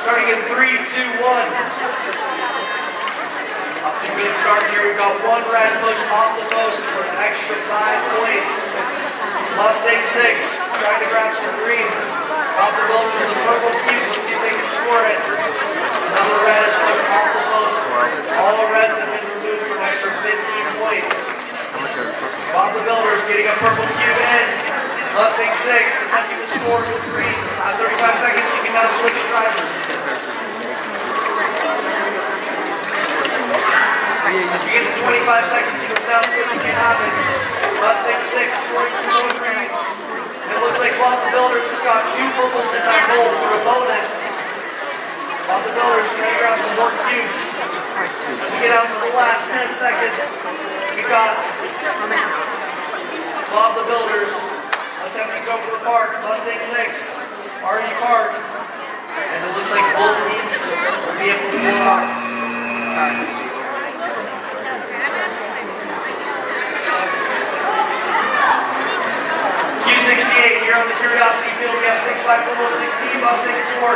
Starting in 3, 2, 1. Off to a good start here. We've got one red push off the post for an extra 5 points. Mustang 6 trying to grab some greens. Off the post for the purple cube. Let's see if they can score it. Another red is pushed off the post. All the reds have been removed for an extra 15 points. Bob the Builder's getting a purple cube in. Mustang 6 attempting to score some greens. 35 seconds, you can now switch drivers. As we get to 25 seconds, you can now switch if you have it. Mustang 6 scoring some more greens. It looks like Bob the Builder's has got 2 purples in that hole for a bonus. Bob the Builder's trying to grab some more cubes. As we get out to the last 10 seconds, we got Bob the Builder's attempting to go for the park. Mustang 6 already parked. And it looks like both teams will be able to pull it off. Q68 here on the Curiosity Field. We have 6 by 416 Mustang 4.